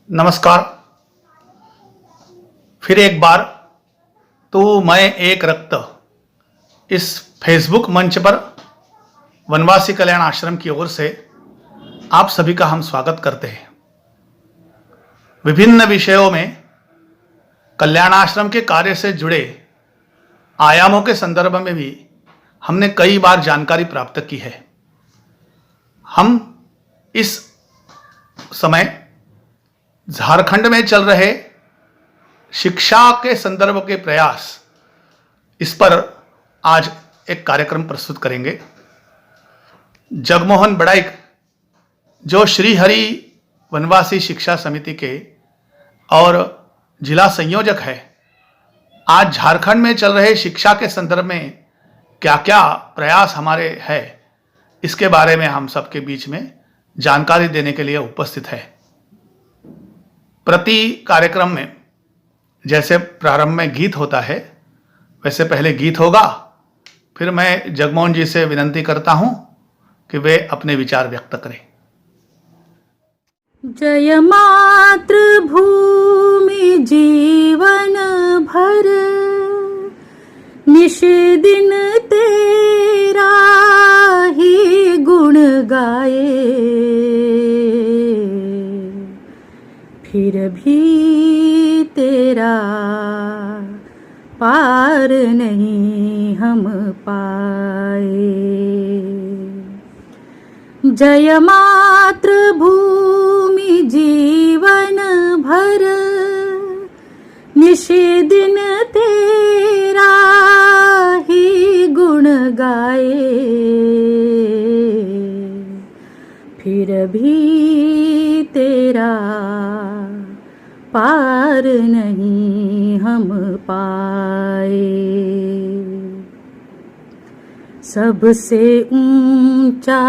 नमस्कार। फिर एक बार तो मैं एक रक्त इस फेसबुक मंच पर वनवासी कल्याण आश्रम की ओर से आप सभी का हम स्वागत करते हैं। विभिन्न विषयों में कल्याण आश्रम के कार्य से जुड़े आयामों के संदर्भ में भी हमने कई बार जानकारी प्राप्त की है। हम इस समय झारखंड में चल रहे शिक्षा के संदर्भ के प्रयास, इस पर आज एक कार्यक्रम प्रस्तुत करेंगे। जगमोहन बड़ाइक, जो श्री हरि वनवासी शिक्षा समिति के और जिला संयोजक है, आज झारखंड में चल रहे शिक्षा के संदर्भ में क्या क्या प्रयास हमारे है, इसके बारे में हम सबके बीच में जानकारी देने के लिए उपस्थित है। प्रति कार्यक्रम में जैसे प्रारंभ में गीत होता है, वैसे पहले गीत होगा, फिर मैं जगमोहन जी से विनती करता हूं कि वे अपने विचार व्यक्त करें। जय मातृभूमि जीवन भर, निश दिन तेरा ही गुण गाए, फिर भी तेरा पार नहीं हम पाए। जय मातृभूमि जीवन भर, निश दिन तेरा ही गुण गाए, फिर भी तेरा पार नहीं हम पाए। सबसे ऊंचा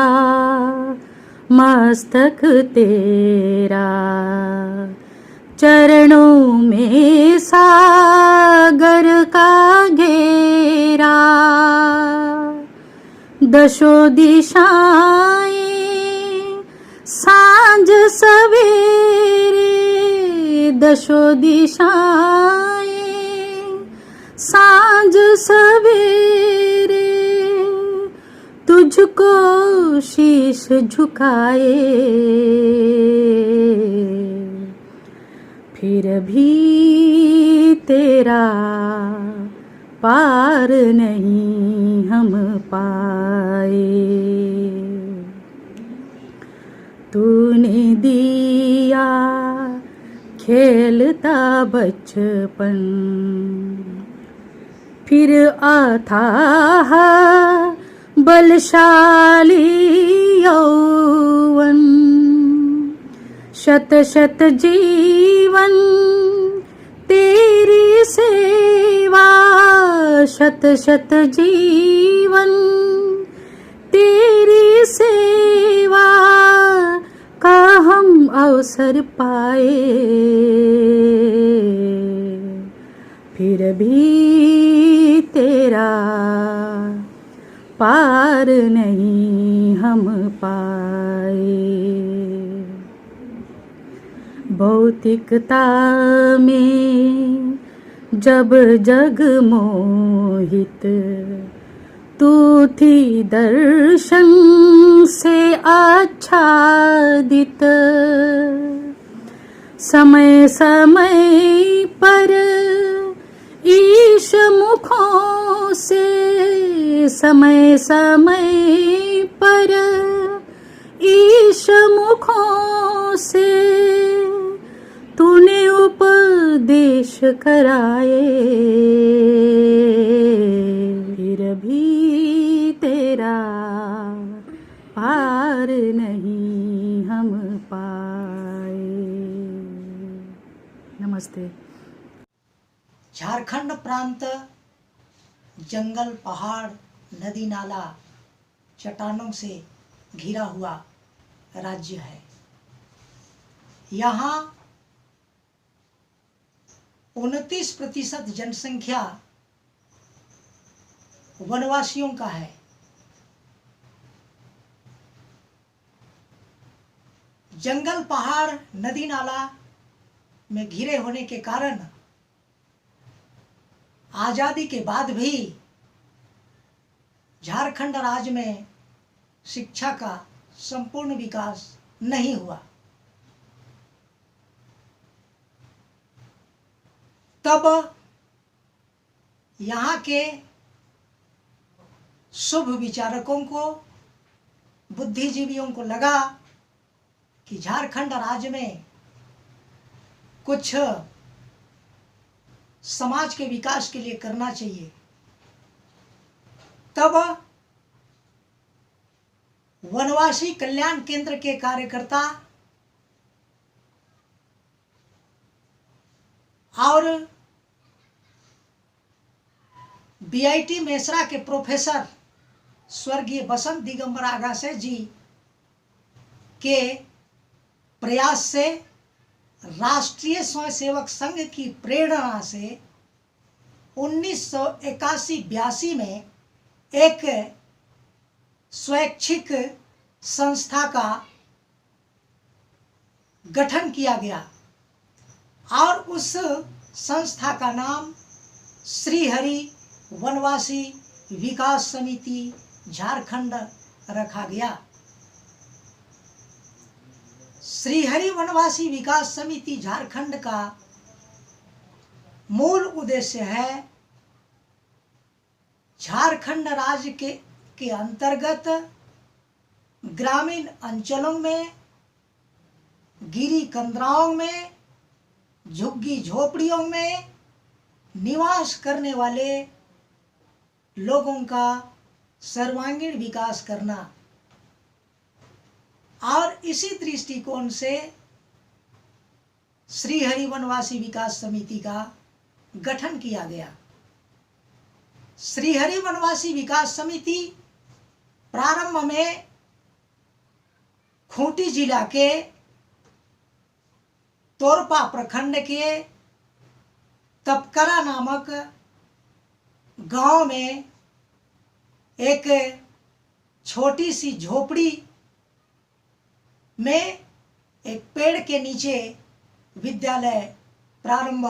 मस्तक तेरा, चरणों में सागर का घेरा, दशो दिशाएं सांझ सवेरे, दशो दिशाएं सांझ सवेरे, तुझको शीश झुकाए, फिर भी तेरा पार नहीं हम पाए। तूने दिया खेलता बचपन, फिर अथाह बलशाली यौवन, शत शत जीवन तेरी सेवा, शत शत जीवन तेरी सेवा का हम अवसर पाए, फिर भी तेरा पार नहीं हम पाए। भौतिकता में जब जग मोहित, तू थी दर्शन से आच्छादित, समय समय पर ईश मुखों से, समय समय पर ईश मुखों से तूने उपदेश कराए, फिर भी तेरा पार नहीं हम पाए। नमस्ते। झारखंड प्रांत जंगल, पहाड़, नदी नाला, चट्टानों से घिरा हुआ राज्य है। यहाँ 29% जनसंख्या वनवासियों का है। जंगल, पहाड़, नदी नाला में घिरे होने के कारण आजादी के बाद भी झारखंड राज्य में शिक्षा का संपूर्ण विकास नहीं हुआ। तब यहाँ के शुभ विचारकों को, बुद्धिजीवियों को लगा कि झारखंड राज्य में कुछ समाज के विकास के लिए करना चाहिए। तब वनवासी कल्याण केंद्र के कार्यकर्ता और बीआईटी मेसरा के प्रोफेसर स्वर्गीय बसंत दिगंबर आगाशे जी के प्रयास से, राष्ट्रीय स्वयंसेवक संघ की प्रेरणा से 1981-82 में एक स्वैच्छिक संस्था का गठन किया गया और उस संस्था का नाम श्रीहरि वनवासी विकास समिति झारखंड रखा गया। श्रीहरि वनवासी विकास समिति झारखंड का मूल उद्देश्य है झारखंड राज्य के अंतर्गत ग्रामीण अंचलों में, गिरी कंदराओं में, झुग्गी झोपड़ियों में निवास करने वाले लोगों का सर्वांगीण विकास करना। और इसी दृष्टिकोण से श्रीहरि वनवासी विकास समिति का गठन किया गया। श्रीहरि वनवासी विकास समिति प्रारंभ में खूंटी जिला के तोरपा प्रखंड के तपकरा नामक गांव में एक छोटी सी झोपड़ी में एक पेड़ के नीचे विद्यालय प्रारंभ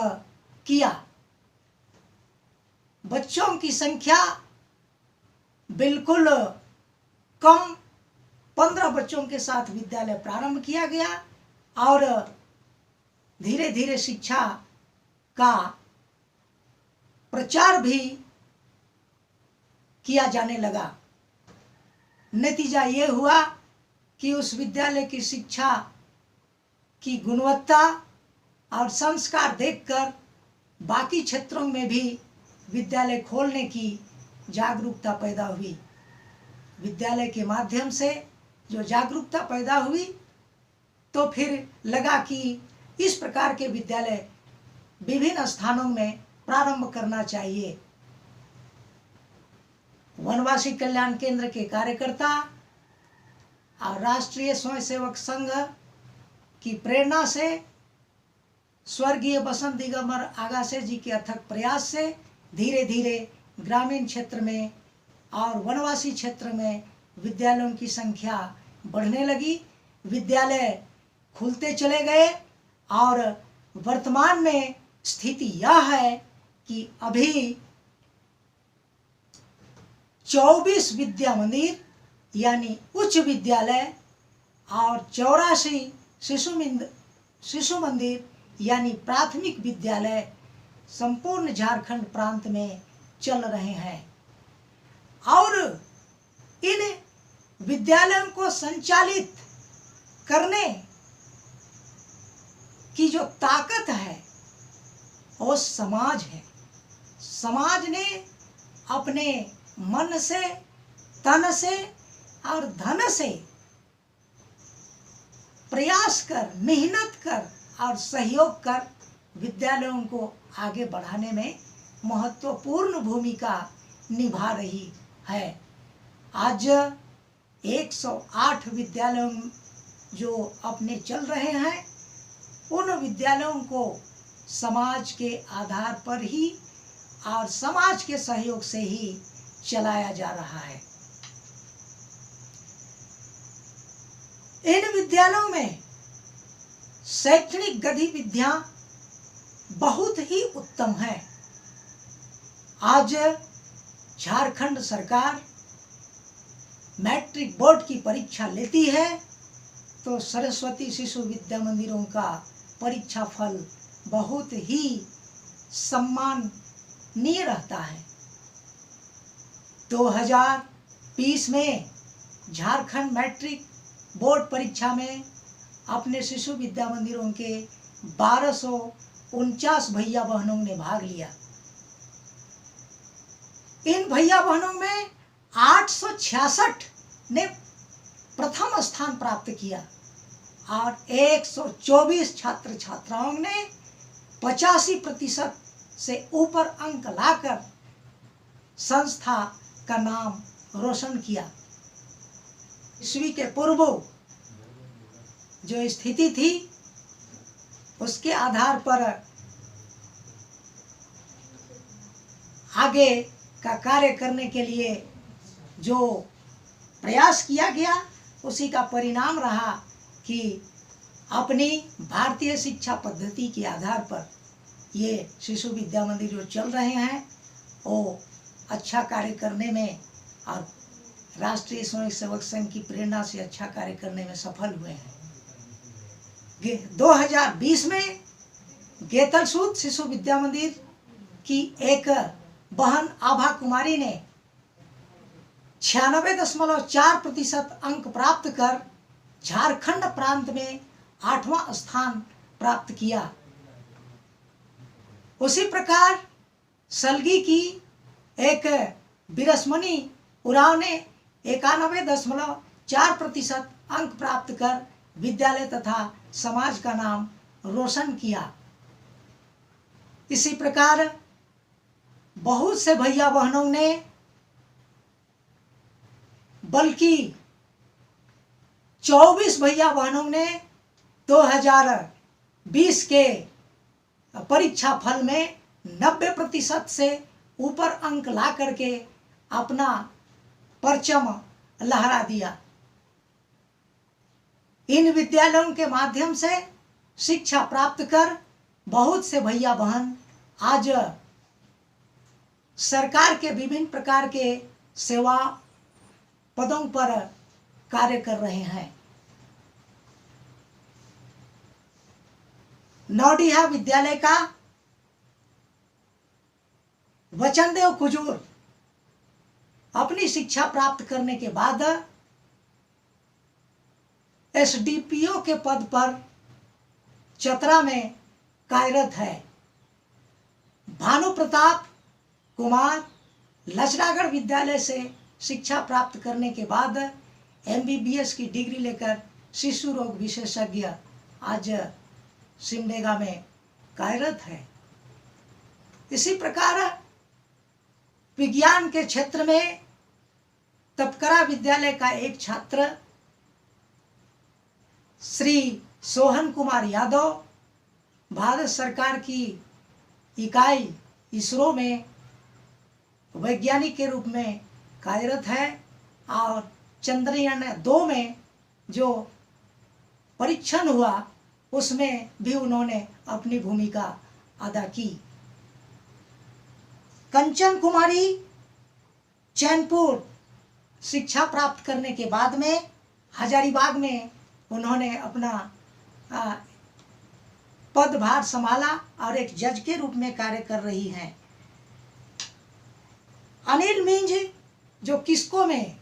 किया। बच्चों की संख्या बिल्कुल कम, 15 बच्चों के साथ विद्यालय प्रारंभ किया गया और धीरे धीरे शिक्षा का प्रचार भी किया जाने लगा। नतीजा ये हुआ कि उस विद्यालय की शिक्षा की गुणवत्ता और संस्कार देखकर बाकी क्षेत्रों में भी विद्यालय खोलने की जागरूकता पैदा हुई। विद्यालय के माध्यम से जो जागरूकता पैदा हुई तो फिर लगा कि इस प्रकार के विद्यालय विभिन्न स्थानों में प्रारंभ करना चाहिए। वनवासी कल्याण केंद्र के कार्यकर्ता और राष्ट्रीय स्वयंसेवक संघ की प्रेरणा से, स्वर्गीय बसंत दिगंबर आगाशे जी के अथक प्रयास से धीरे धीरे ग्रामीण क्षेत्र में और वनवासी क्षेत्र में विद्यालयों की संख्या बढ़ने लगी। विद्यालय खुलते चले गए और वर्तमान में स्थिति यह है कि अभी 24 विद्या मंदिर यानी उच्च विद्यालय और 84 शिशु मंदिर यानी प्राथमिक विद्यालय संपूर्ण झारखंड प्रांत में चल रहे हैं। और इन विद्यालयों को संचालित करने की जो ताकत है वो समाज है। समाज ने अपने मन से, तन से और धन से प्रयास कर, मेहनत कर और सहयोग कर विद्यालयों को आगे बढ़ाने में महत्वपूर्ण भूमिका निभा रही है। आज 108 विद्यालयों जो अपने चल रहे हैं, उन विद्यालयों को समाज के आधार पर ही और समाज के सहयोग से ही चलाया जा रहा है। इन विद्यालयों में शैक्षणिक गतिविधियां बहुत ही उत्तम है। आज झारखंड सरकार मैट्रिक बोर्ड की परीक्षा लेती है तो सरस्वती शिशु विद्या मंदिरों का परीक्षा फल बहुत ही सम्माननीय रहता है। 2020 में झारखंड मैट्रिक बोर्ड परीक्षा में अपने शिशु विद्या मंदिरों के 1249 भैया बहनों ने भाग लिया। इन भैया बहनों में 866 ने प्रथम स्थान प्राप्त किया और 124 छात्र छात्राओं ने 85% से ऊपर अंक लाकर संस्था का नाम रोशन किया। ईस्वी के पूर्व जो स्थिति थी उसके आधार पर आगे का कार्य करने के लिए जो प्रयास किया गया उसी का परिणाम रहा कि अपनी भारतीय शिक्षा पद्धति के आधार पर ये शिशु विद्या मंदिर जो चल रहे हैं वो अच्छा कार्य करने में और राष्ट्रीय स्वयं सेवक संघ की प्रेरणा से अच्छा कार्य करने में सफल हुए हैं। 2020 में गेतलसूद शिशु विद्या मंदिर की एक बहन आभा कुमारी ने 96.4% अंक प्राप्त कर झारखंड प्रांत में 8वां स्थान प्राप्त किया। उसी प्रकार सलगी की एक बिरसमणि उरांव ने 91.4% अंक प्राप्त कर विद्यालय तथा समाज का नाम रोशन किया। इसी प्रकार बहुत से भैया बहनों ने बल्कि 24 भैया बहनों ने 2020 के परीक्षा फल में 90% से ऊपर अंक ला करके अपना परचम लहरा दिया। इन विद्यालयों के माध्यम से शिक्षा प्राप्त कर बहुत से भैया बहन आज सरकार के विभिन्न प्रकार के सेवा पदों पर कार्य कर रहे हैं। नौडिहा विद्यालय का वचनदेव कुजूर अपनी शिक्षा प्राप्त करने के बाद एसडीपीओ के पद पर चतरा में कार्यरत है। भानु प्रताप कुमार लचरागढ़ विद्यालय से शिक्षा प्राप्त करने के बाद एमबीबीएस की डिग्री लेकर शिशु रोग विशेषज्ञ आज सिमडेगा में कार्यरत है। इसी प्रकार विज्ञान के क्षेत्र में तपकरा विद्यालय का एक छात्र श्री सोहन कुमार यादव भारत सरकार की इकाई इसरो में वैज्ञानिक के रूप में कार्यरत है और चंद्रयान 2 में जो परीक्षण हुआ उसमें भी उन्होंने अपनी भूमिका अदा की। कंचन कुमारी चैनपुर शिक्षा प्राप्त करने के बाद में हजारीबाग में उन्होंने अपना पदभार संभाला और एक जज के रूप में कार्य कर रही हैं। अनिल मिंज जो किस्को में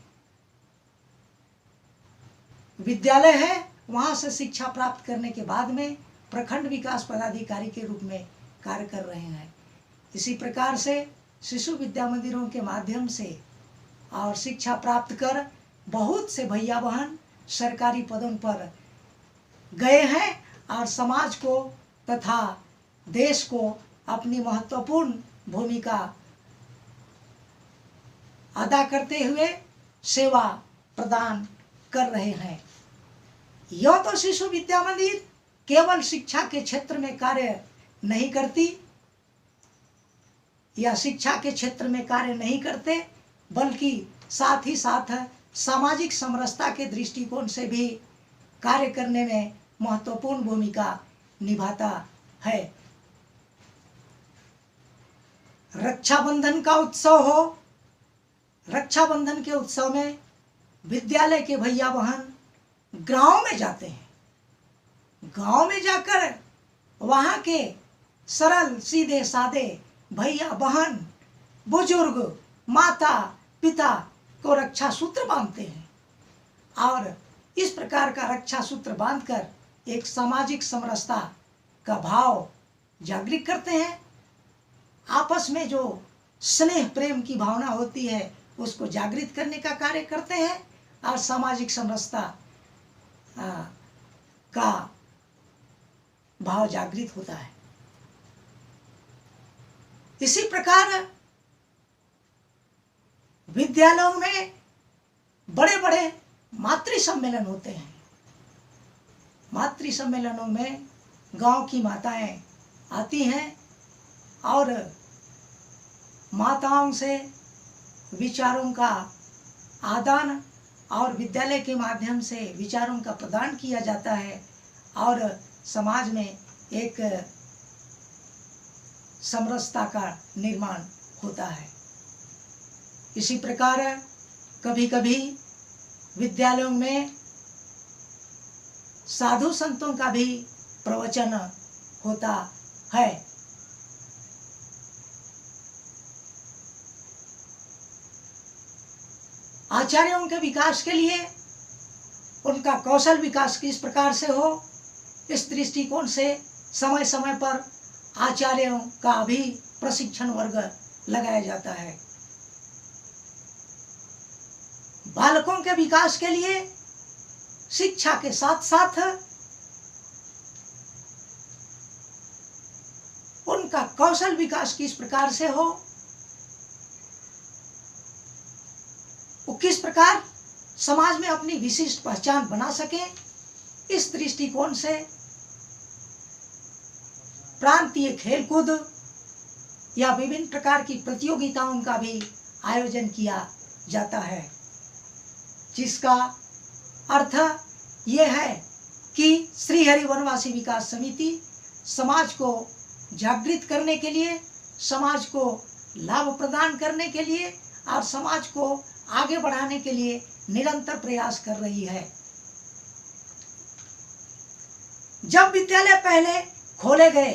विद्यालय है वहां से शिक्षा प्राप्त करने के बाद में प्रखंड विकास पदाधिकारी के रूप में कार्य कर रहे हैं। इसी प्रकार से शिशु विद्या मंदिरों के माध्यम से और शिक्षा प्राप्त कर बहुत से भैया बहन सरकारी पदों पर गए हैं और समाज को तथा देश को अपनी महत्वपूर्ण भूमिका अदा करते हुए सेवा प्रदान कर रहे हैं। यह तो शिशु विद्या मंदिर केवल शिक्षा के क्षेत्र में कार्य नहीं करती या शिक्षा के क्षेत्र में कार्य नहीं करते, बल्कि साथ ही साथ सामाजिक समरसता के दृष्टिकोण से भी कार्य करने में महत्वपूर्ण भूमिका निभाता है। रक्षाबंधन का उत्सव हो, रक्षाबंधन के उत्सव में विद्यालय के भैया बहन गांव में जाते हैं। गांव में जाकर वहाँ के सरल सीधे साधे भैया बहन, बुजुर्ग, माता पिता को रक्षा सूत्र बांधते हैं और इस प्रकार का रक्षा सूत्र बांधकर एक सामाजिक समरसता का भाव जागृत करते हैं। आपस में जो स्नेह प्रेम की भावना होती है उसको जागृत करने का कार्य करते हैं और सामाजिक समरसता का भाव जागृत होता है। इसी प्रकार विद्यालयों में बड़े बड़े मातृ सम्मेलन होते हैं। मातृ सम्मेलनों में गांव की माताएं आती हैं और माताओं से विचारों का आदान और विद्यालय के माध्यम से विचारों का प्रदान किया जाता है और समाज में एक समरसता का निर्माण होता है। इसी प्रकार कभी कभी विद्यालयों में साधु संतों का भी प्रवचन होता है। आचार्यों के विकास के लिए उनका कौशल विकास किस प्रकार से हो, इस दृष्टिकोण से समय समय पर आचार्यों का भी प्रशिक्षण वर्ग लगाया जाता है। बालकों के विकास के लिए शिक्षा के साथ साथ उनका कौशल विकास किस प्रकार से हो, वो किस प्रकार समाज में अपनी विशिष्ट पहचान बना सके, इस दृष्टिकोण से प्रांतीय खेलकूद या विभिन्न प्रकार की प्रतियोगिताओं का भी आयोजन किया जाता है, जिसका अर्थ ये है कि श्री हरि वनवासी विकास समिति समाज को जागृत करने के लिए, समाज को लाभ प्रदान करने के लिए और समाज को आगे बढ़ाने के लिए निरंतर प्रयास कर रही है। जब विद्यालय पहले खोले गए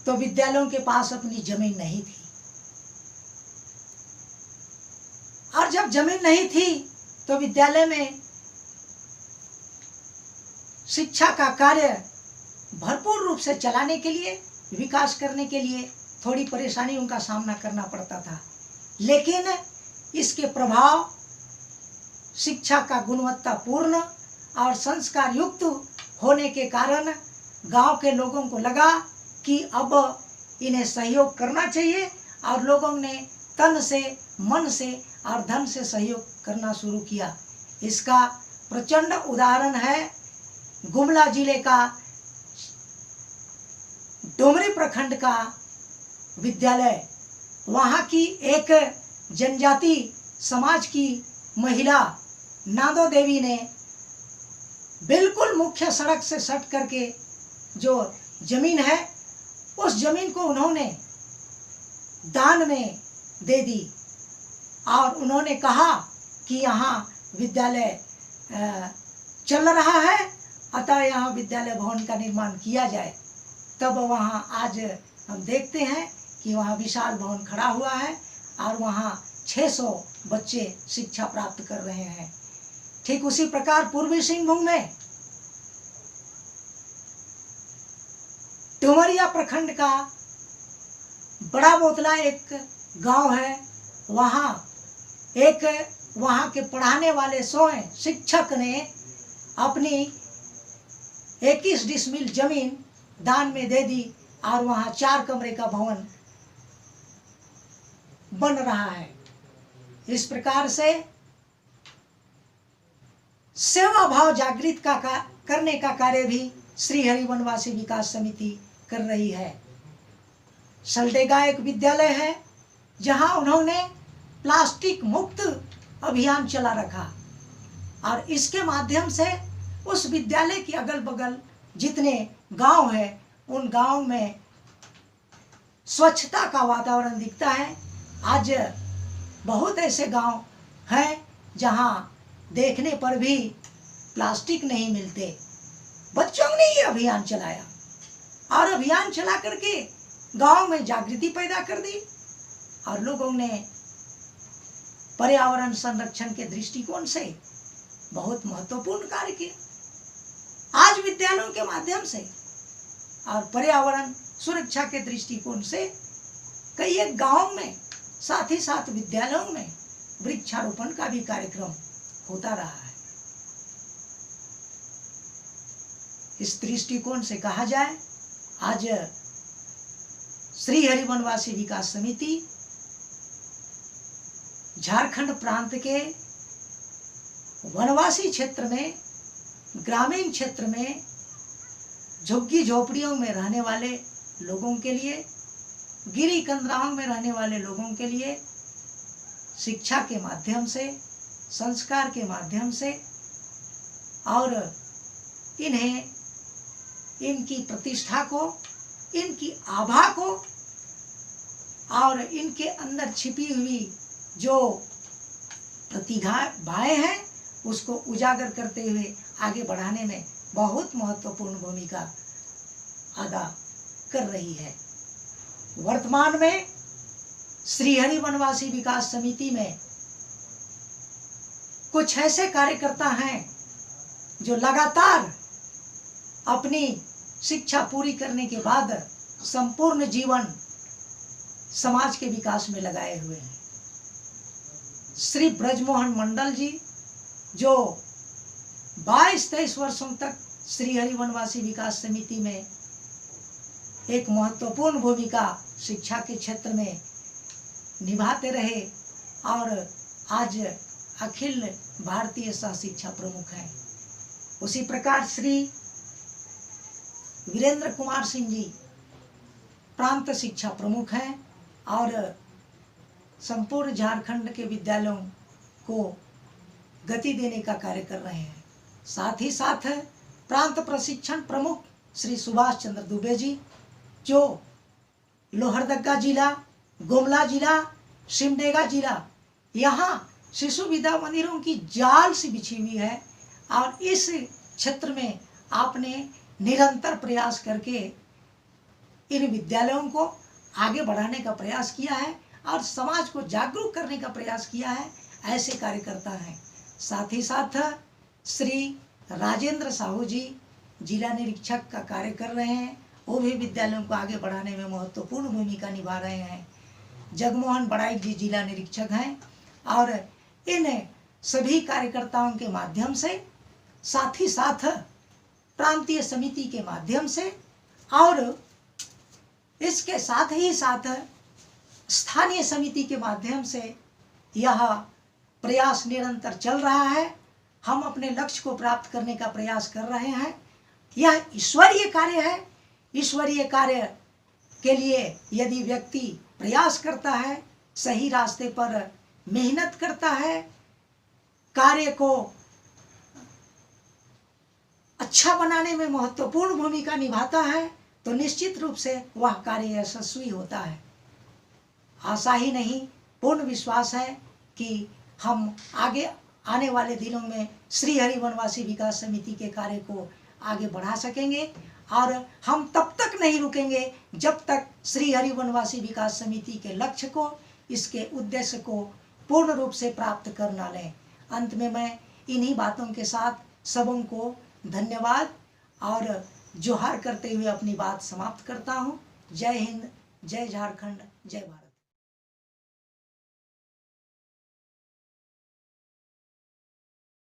तो विद्यालयों के पास अपनी जमीन नहीं थी और जब जमीन नहीं थी तो विद्यालय में शिक्षा का कार्य भरपूर रूप से चलाने के लिए, विकास करने के लिए थोड़ी परेशानियों का सामना करना पड़ता था। लेकिन इसके प्रभाव शिक्षा का गुणवत्तापूर्ण और संस्कार युक्त होने के कारण गांव के लोगों को लगा कि अब इन्हें सहयोग करना चाहिए और लोगों ने तन से, मन से और धन से सहयोग करना शुरू किया। इसका प्रचंड उदाहरण है गुमला जिले का डोमरी प्रखंड का विद्यालय। वहाँ की एक जनजाति समाज की महिला नादो देवी ने बिल्कुल मुख्य सड़क से सट करके जो जमीन है उस जमीन को उन्होंने दान में दे दी और उन्होंने कहा कि यहाँ विद्यालय चल रहा है, अतः यहाँ विद्यालय भवन का निर्माण किया जाए। तब वहाँ आज हम देखते हैं कि वहाँ विशाल भवन खड़ा हुआ है और वहाँ 600 बच्चे शिक्षा प्राप्त कर रहे हैं। ठीक उसी प्रकार पूर्वी सिंहभूम में डुमरिया प्रखंड का बड़ा बोतला एक गांव है। वहाँ के पढ़ाने वाले स्वयं शिक्षक ने अपनी 21 डिसमिल जमीन दान में दे दी और वहाँ 4 कमरे का भवन बन रहा है। इस प्रकार से सेवा भाव जागृत करने का कार्य भी श्री हरि वनवासी विकास समिति कर रही है। सलडेगा एक विद्यालय है जहां उन्होंने प्लास्टिक मुक्त अभियान चला रखा और इसके माध्यम से उस विद्यालय के अगल बगल जितने गांव हैं उन गांव में स्वच्छता का वातावरण दिखता है। आज बहुत ऐसे गांव हैं जहां देखने पर भी प्लास्टिक नहीं मिलते। बच्चों ने ये अभियान चलाया और अभियान चला करके गांव में जागृति पैदा कर दी और लोगों ने पर्यावरण संरक्षण के दृष्टिकोण से बहुत महत्वपूर्ण कार्य किया। आज विद्यालयों के माध्यम से और पर्यावरण सुरक्षा के दृष्टिकोण से कई एक गांव में साथ ही साथ विद्यालयों में वृक्षारोपण का भी कार्यक्रम होता रहा है। इस दृष्टिकोण से कहा जाए, आज श्री हरि वनवासी विकास समिति झारखंड प्रांत के वनवासी क्षेत्र में, ग्रामीण क्षेत्र में झुग्गी झोपड़ियों में रहने वाले लोगों के लिए, गिरी कंदराओं में रहने वाले लोगों के लिए शिक्षा के माध्यम से, संस्कार के माध्यम से और इन्हें, इनकी प्रतिष्ठा को, इनकी आभा को और इनके अंदर छिपी हुई जो प्रतिभाएं हैं उसको उजागर करते हुए आगे बढ़ाने में बहुत महत्वपूर्ण भूमिका अदा कर रही है। वर्तमान में श्री हरि वनवासी विकास समिति में कुछ ऐसे कार्यकर्ता हैं जो लगातार अपनी शिक्षा पूरी करने के बाद संपूर्ण जीवन समाज के विकास में लगाए हुए हैं। श्री ब्रजमोहन मंडल जी जो 22-23 वर्षों तक श्री हरि वनवासी विकास समिति में एक महत्वपूर्ण भूमिका शिक्षा के क्षेत्र में निभाते रहे और आज अखिल भारतीय सह शिक्षा प्रमुख हैं। उसी प्रकार श्री वीरेंद्र कुमार सिंह जी प्रांत शिक्षा प्रमुख हैं और संपूर्ण झारखंड के विद्यालयों को गति देने का कार्य कर रहे हैं। साथ ही साथ प्रांत प्रशिक्षण प्रमुख श्री सुभाष चंद्र दुबे जी जो लोहरदगा जिला, गुमला जिला, सिमडेगा जिला, यहाँ शिशु विद्या मंदिरों की जाल सी बिछी हुई है और इस क्षेत्र में आपने निरंतर प्रयास करके इन विद्यालयों को आगे बढ़ाने का प्रयास किया है और समाज को जागरूक करने का प्रयास किया है। ऐसे कार्यकर्ता हैं। साथ ही साथ श्री राजेंद्र साहू जी जिला निरीक्षक का कार्य कर रहे हैं, वो भी विद्यालयों को आगे बढ़ाने में महत्वपूर्ण भूमिका निभा रहे हैं। जगमोहन बड़ाई जी जिला निरीक्षक हैं और इन सभी कार्यकर्ताओं के माध्यम से, साथ ही साथ प्रांतीय समिति के माध्यम से और इसके साथ ही साथ स्थानीय समिति के माध्यम से यह प्रयास निरंतर चल रहा है। हम अपने लक्ष्य को प्राप्त करने का प्रयास कर रहे हैं। यह ईश्वरीय कार्य है। ईश्वरीय कार्य के लिए यदि व्यक्ति प्रयास करता है, सही रास्ते पर मेहनत करता है, कार्य को अच्छा बनाने में महत्वपूर्ण भूमिका निभाता है, तो निश्चित रूप से वह कार्य यशस्वी होता है। आशा ही नहीं, पूर्ण विश्वास है कि हम आगे आने वाले दिनों में श्री हरि वनवासी विकास समिति के कार्य को आगे बढ़ा सकेंगे और हम तब तक नहीं रुकेंगे जब तक श्री हरि वनवासी विकास समिति के लक्ष्य को, इसके उद्देश्य को पूर्ण रूप से प्राप्त कर ना लें। अंत में मैं इन्हीं बातों के साथ सबों को धन्यवाद और जोहार करते हुए अपनी बात समाप्त करता हूँ। जय हिंद, जय झारखंड, जय भारत।